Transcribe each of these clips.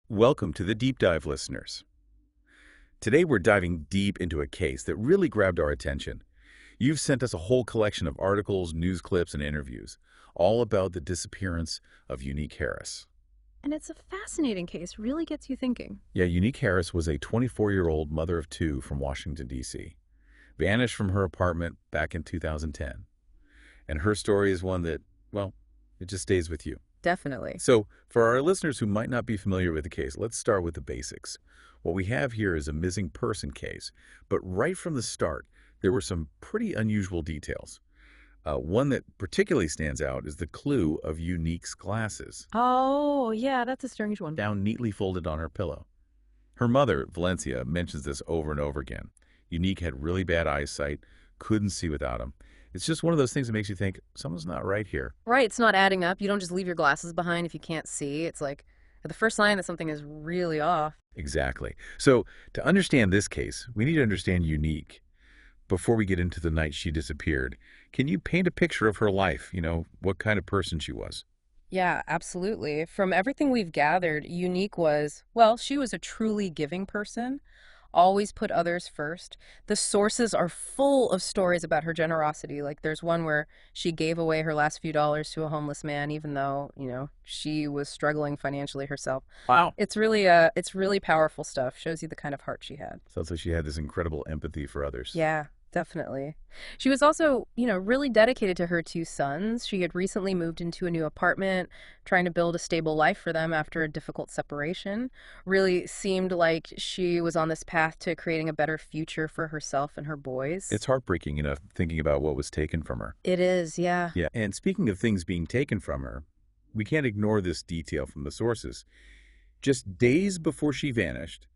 Welcome to the Deep Dive, listeners. Today we're diving deep into a case that really grabbed our attention. You've sent us a whole collection of articles, news clips, and interviews, all about the disappearance of Unique Harris. And it's a fascinating case, really gets you thinking. Yeah, Unique Harris was a 24-year-old mother of two from Washington, D.C., vanished from her apartment back in 2010. And her story is one that, well, it just stays with you. Definitely. So, for our listeners who might not be familiar with the case, let's start with the basics. What we have here is a missing person case, but right from the start, there were some pretty unusual details. One that particularly stands out is the clue of Unique's glasses, Oh, yeah, that's a strange one. down neatly folded on her pillow. Her mother, Valencia, mentions this over and over again. Unique had really bad eyesight, couldn't see without them. It's just one of those things that makes you think, something's not right here. Right, it's not adding up. You don't just leave your glasses behind if you can't see. It's like the first sign that something is really off. Exactly. So, to understand this case, we need to understand Unique. Before we get into the night she disappeared, can you paint a picture of her life? What kind of person she was? Yeah, absolutely. From everything we've gathered, Unique was, well, she was a truly giving person, always put others first. The sources are full of stories about her generosity. Like there's one where she gave away her last few dollars to a homeless man, even though, she was struggling financially herself. Wow. It's really powerful stuff. Shows you the kind of heart she had. Sounds like she had this incredible empathy for others. Yeah, definitely. She was also, really dedicated to her two sons. She had recently moved into a new apartment, trying to build a stable life for them after a difficult separation. Really seemed like she was on this path to creating a better future for herself and her boys. It's heartbreaking, thinking about what was taken from her. It is, yeah. Yeah, and speaking of things being taken from her, we can't ignore this detail from the sources. Just days before she vanished,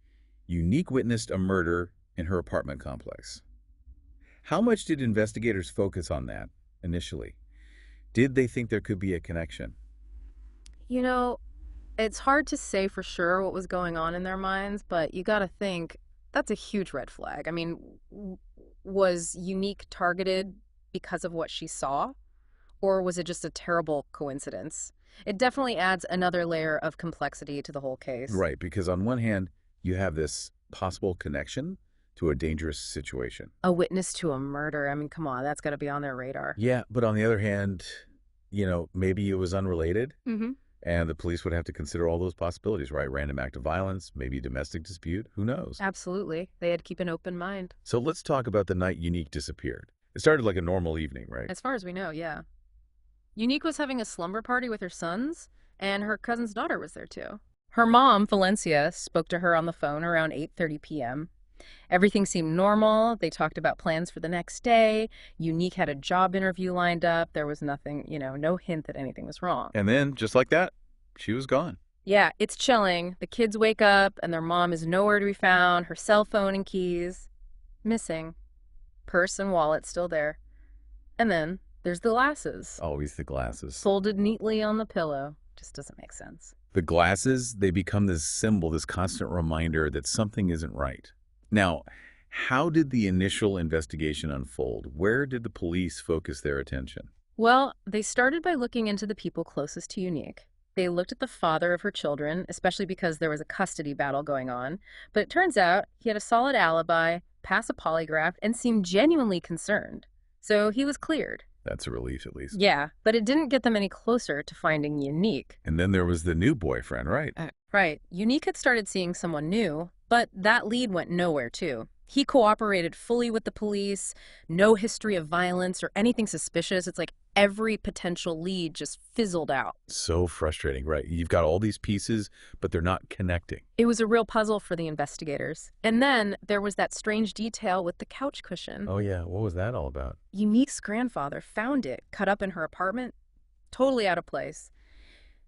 Unique witnessed a murder in her apartment complex. How much did investigators focus on that initially? Did they think there could be a connection? You know, it's hard to say for sure what was going on in their minds, but you gotta think that's a huge red flag. I mean, was Unique targeted because of what she saw, or was it just a terrible coincidence? It definitely adds another layer of complexity to the whole case. Right, because on one hand, you have this possible connection to a dangerous situation. A witness to a murder. I mean, come on, that's got to be on their radar. Yeah, but on the other hand, maybe it was unrelated, Mm-hmm. and the police would have to consider all those possibilities, right? Random act of violence, maybe domestic dispute, who knows? Absolutely. They had to keep an open mind. So let's talk about the night Unique disappeared. It started like a normal evening, right? As far as we know, yeah. Unique was having a slumber party with her sons, and her cousin's daughter was there too. Her mom, Valencia, spoke to her on the phone around 8:30 p.m. Everything seemed normal. They talked about plans for the next day. Unique had a job interview lined up. There was nothing, no hint that anything was wrong. And then, just like that, she was gone. Yeah, it's chilling. The kids wake up, and their mom is nowhere to be found. Her cell phone and keys missing. Purse and wallet still there. And then there's the glasses, Always the glasses. folded neatly on the pillow. Just doesn't make sense. The glasses, they become this symbol, this constant reminder that something isn't right. Now, how did the initial investigation unfold? Where did the police focus their attention? Well, they started by looking into the people closest to Unique. They looked at the father of her children, especially because there was a custody battle going on. But it turns out he had a solid alibi, passed a polygraph, and seemed genuinely concerned. So he was cleared. That's a relief, at least. Yeah, but it didn't get them any closer to finding Unique. And then there was the new boyfriend, right? Right. Unique had started seeing someone new, but that lead went nowhere, too. He cooperated fully with the police, no history of violence or anything suspicious. It's like every potential lead just fizzled out. So frustrating, right? You've got all these pieces, but they're not connecting. It was a real puzzle for the investigators. And then there was that strange detail with the couch cushion. Oh, yeah. What was that all about? Unique's grandfather found it cut up in her apartment, totally out of place.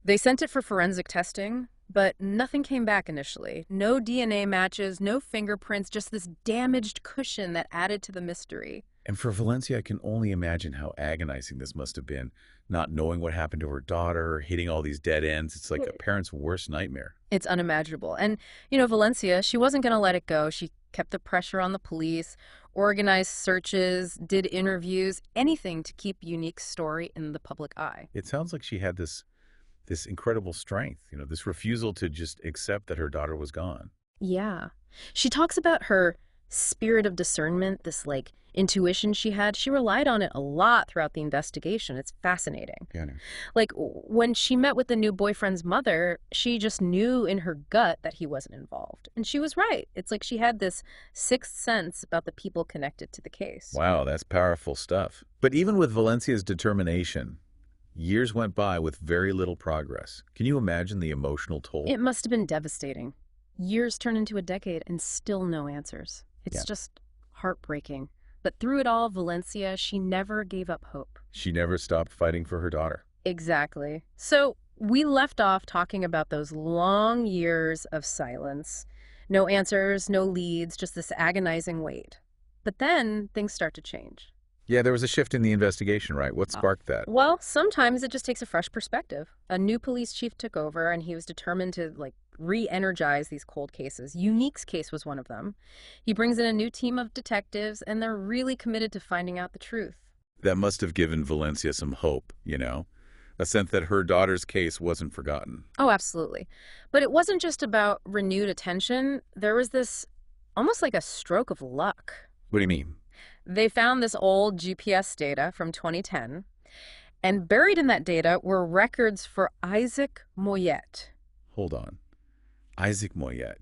They sent it for forensic testing, but nothing came back initially. No DNA matches, no fingerprints, just this damaged cushion that added to the mystery. And for Valencia, I can only imagine how agonizing this must have been, not knowing what happened to her daughter, hitting all these dead ends. It's like a parent's worst nightmare. It's unimaginable. And, Valencia, she wasn't going to let it go. She kept the pressure on the police, organized searches, did interviews, anything to keep Unique's story in the public eye. It sounds like she had this This incredible strength, this refusal to just accept that her daughter was gone. Yeah. She talks about her spirit of discernment, this like intuition she had. She relied on it a lot throughout the investigation. It's fascinating. Yeah, I know. Like when she met with the new boyfriend's mother, she just knew in her gut that he wasn't involved. And she was right. It's like she had this sixth sense about the people connected to the case. Wow, that's powerful stuff. But even with Valencia's determination, years went by with very little progress. Can you imagine the emotional toll? It must have been devastating. Years turn into a decade and still no answers. It's Yeah. just heartbreaking. But through it all, Valencia, she never gave up hope. She never stopped fighting for her daughter. Exactly. So we left off talking about those long years of silence. No answers, no leads, just this agonizing wait. But then things start to change. Yeah, there was a shift in the investigation, right? What sparked that? Well, sometimes it just takes a fresh perspective. A new police chief took over and he was determined to re-energize these cold cases. Unique's case was one of them. He brings in a new team of detectives and they're really committed to finding out the truth. That must have given Valencia some hope, a sense that her daughter's case wasn't forgotten. Oh, absolutely. But it wasn't just about renewed attention. There was this almost like a stroke of luck. What do you mean? They found this old GPS data from 2010, and buried in that data were records for Isaac Moyet. Hold on. Isaac Moyet.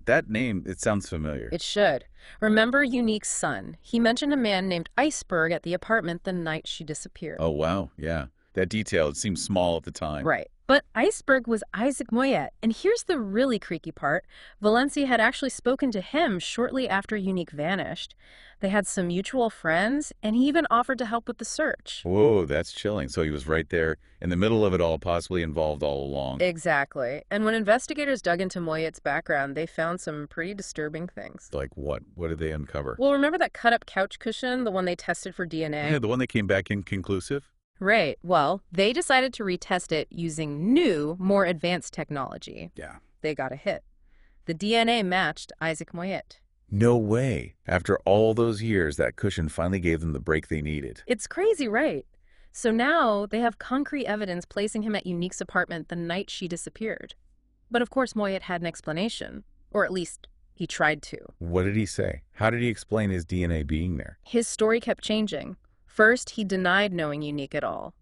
That name, it sounds familiar. It should. Remember Unique's son. He mentioned a man named Iceberg at the apartment the night she disappeared. Oh, wow. Yeah. That detail, it seemed small at the time. Right. But Iceberg was Isaac Moyet. And here's the really creaky part. Valencia had actually spoken to him shortly after Unique vanished. They had some mutual friends, and he even offered to help with the search. Whoa, that's chilling. So he was right there in the middle of it all, possibly involved all along. Exactly. And when investigators dug into Moyet's background, they found some pretty disturbing things. Like what? What did they uncover? Well, remember that cut-up couch cushion, the one they tested for DNA? Yeah, the one that came back inconclusive? Right. Well, they decided to retest it using new, more advanced technology. Yeah. They got a hit. The DNA matched Isaac Moyet. No way. After all those years, that cushion finally gave them the break they needed. It's crazy, right? So now they have concrete evidence placing him at Unique's apartment the night she disappeared. But of course, Moyet had an explanation. Or at least, he tried to. What did he say? How did he explain his DNA being there? His story kept changing. First, he denied knowing Unique at all.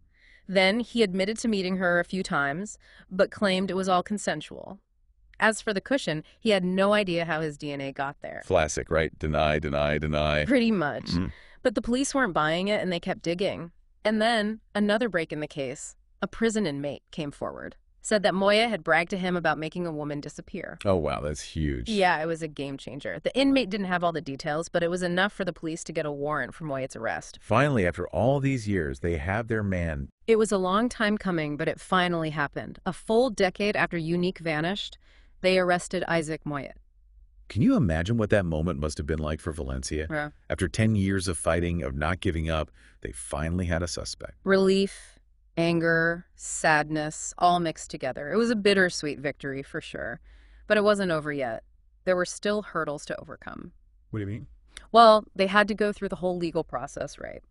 Then, he admitted to meeting her a few times, but claimed it was all consensual. As for the cushion, he had no idea how his DNA got there. Classic, right? Deny, deny, deny. Pretty much. Mhm. But the police weren't buying it and they kept digging. And then, another break in the case. A prison inmate came forward. Said that Moya had bragged to him about making a woman disappear. Oh, wow, that's huge. Yeah, it was a game changer. The inmate didn't have all the details, but it was enough for the police to get a warrant for Moyet's arrest. Finally, after all these years, they have their man. It was a long time coming, but it finally happened. A full decade after Unique vanished, they arrested Isaac Moyet. Can you imagine what that moment must have been like for Valencia? Yeah. After 10 years of fighting, of not giving up, they finally had a suspect. Relief, anger, sadness, all mixed together. It was a bittersweet victory for sure, but it wasn't over yet. There were still hurdles to overcome. What do you mean? Well, they had to go through the whole legal process, right?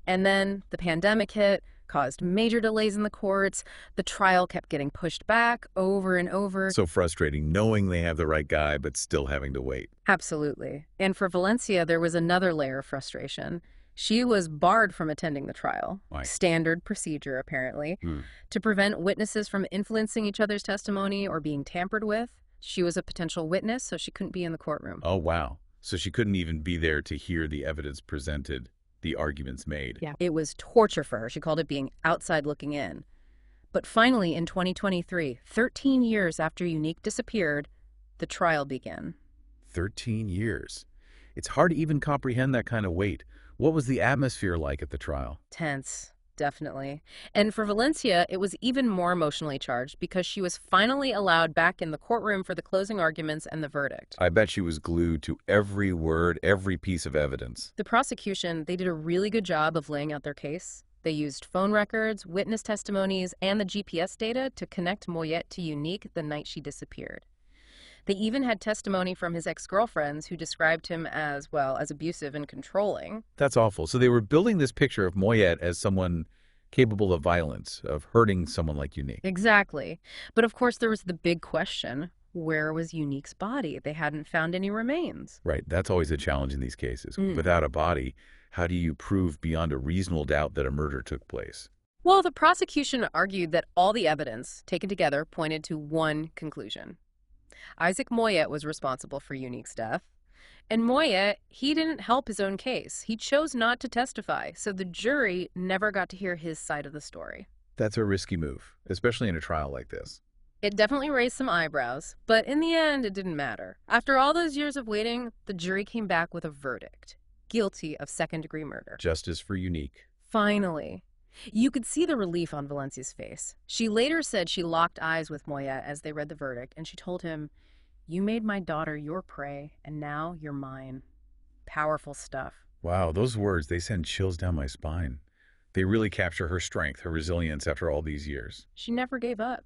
And then the pandemic hit, caused major delays in the courts. The trial kept getting pushed back over and over. So frustrating, knowing they have the right guy, but still having to wait. Absolutely. And for Valencia, there was another layer of frustration. She was barred from attending the trial. Why? Standard procedure, apparently, to prevent witnesses from influencing each other's testimony or being tampered with. She was a potential witness, so she couldn't be in the courtroom. Oh, wow. So she couldn't even be there to hear the evidence presented, the arguments made. Yeah. It was torture for her. She called it being outside looking in. But finally, in 2023, 13 years after Unique disappeared, the trial began. 13 years. It's hard to even comprehend that kind of weight. What was the atmosphere like at the trial? Tense, definitely. And for Valencia, it was even more emotionally charged because she was finally allowed back in the courtroom for the closing arguments and the verdict. I bet she was glued to every word, every piece of evidence. The prosecution, they did a really good job of laying out their case. They used phone records, witness testimonies, and the GPS data to connect Moyet to Unique the night she disappeared. They even had testimony from his ex-girlfriends who described him as, well, as abusive and controlling. That's awful. So they were building this picture of Moyet as someone capable of violence, of hurting someone like Unique. Exactly. But of course, there was the big question, where was Unique's body? They hadn't found any remains. Right, that's always a challenge in these cases. Mm. Without a body, how do you prove beyond a reasonable doubt that a murder took place? Well, the prosecution argued that all the evidence, taken together, pointed to one conclusion. Isaac Moyet was responsible for Unique's death. And Moyet, he didn't help his own case. He chose not to testify, so the jury never got to hear his side of the story. That's a risky move, especially in a trial like this. It definitely raised some eyebrows, but in the end, it didn't matter. After all those years of waiting, the jury came back with a verdict. Guilty of second-degree murder. Justice for Unique. Finally. You could see the relief on Valencia's face. She later said she locked eyes with Moyet as they read the verdict, and she told him, "You made my daughter your prey, and now you're mine." Powerful stuff. Wow, those words, they send chills down my spine. They really capture her strength, her resilience after all these years. She never gave up.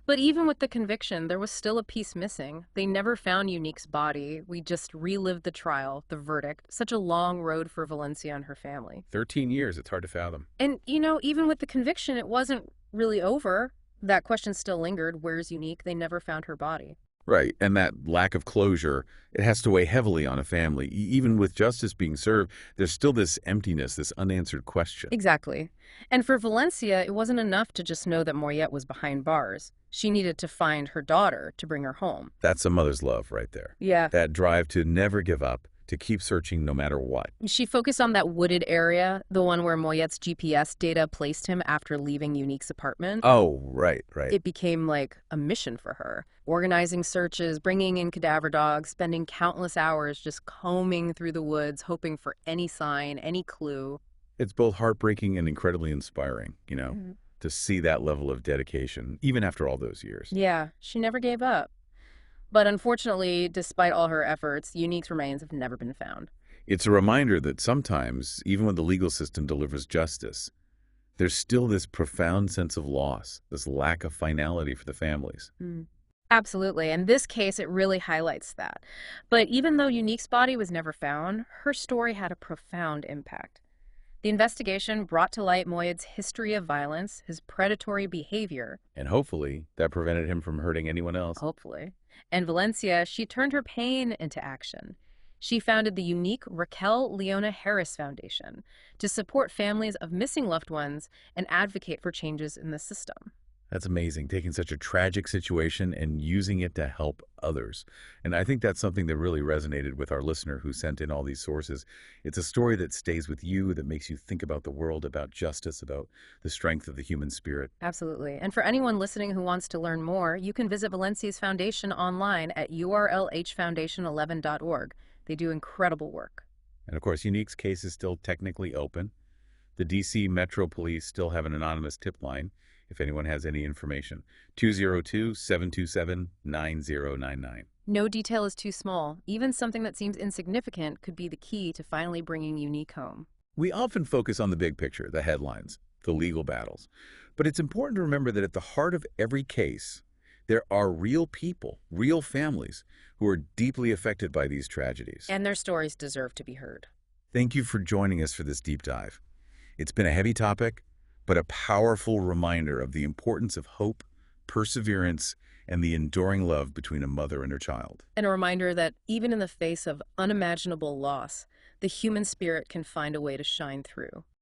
But even with the conviction, there was still a piece missing. They never found Unique's body. We just relived the trial, the verdict. Such a long road for Valencia and her family. 13 years, it's hard to fathom. And, even with the conviction, it wasn't really over. That question still lingered. Where's Unique? They never found her body. Right, and that lack of closure, it has to weigh heavily on a family. Even with justice being served, there's still this emptiness, this unanswered question. Exactly. And for Valencia, it wasn't enough to just know that Moyet was behind bars. She needed to find her daughter to bring her home. That's a mother's love right there. Yeah. That drive to never give up, to keep searching no matter what. She focused on that wooded area, the one where Moyet's GPS data placed him after leaving Unique's apartment. Oh, right. It became like a mission for her. Organizing searches, bringing in cadaver dogs, spending countless hours just combing through the woods, hoping for any sign, any clue. It's both heartbreaking and incredibly inspiring, to see that level of dedication, even after all those years. Yeah, she never gave up. But unfortunately, despite all her efforts, Unique's remains have never been found. It's a reminder that sometimes, even when the legal system delivers justice, there's still this profound sense of loss, this lack of finality for the families. Absolutely. In this case, it really highlights that. But even though Unique's body was never found, her story had a profound impact. The investigation brought to light Moyet's history of violence, his predatory behavior. And hopefully, that prevented him from hurting anyone else. Hopefully. And Valencia, she turned her pain into action. She founded the unique Raquel Leona Harris Foundation to support families of missing loved ones and advocate for changes in the system. That's amazing, taking such a tragic situation and using it to help others. And I think that's something that really resonated with our listener who sent in all these sources. It's a story that stays with you, that makes you think about the world, about justice, about the strength of the human spirit. Absolutely. And for anyone listening who wants to learn more, you can visit Valencia's Foundation online at urlhfoundation11.org. They do incredible work. And of course, Unique's case is still technically open. The D.C. Metro Police still have an anonymous tip line if anyone has any information. 202-727-9099. No detail is too small. Even something that seems insignificant could be the key to finally bringing Unique home. We often focus on the big picture, the headlines, the legal battles. But it's important to remember that at the heart of every case, there are real people, real families, who are deeply affected by these tragedies. And their stories deserve to be heard. Thank you for joining us for this deep dive. It's been a heavy topic, but a powerful reminder of the importance of hope, perseverance, and the enduring love between a mother and her child. And a reminder that even in the face of unimaginable loss, the human spirit can find a way to shine through.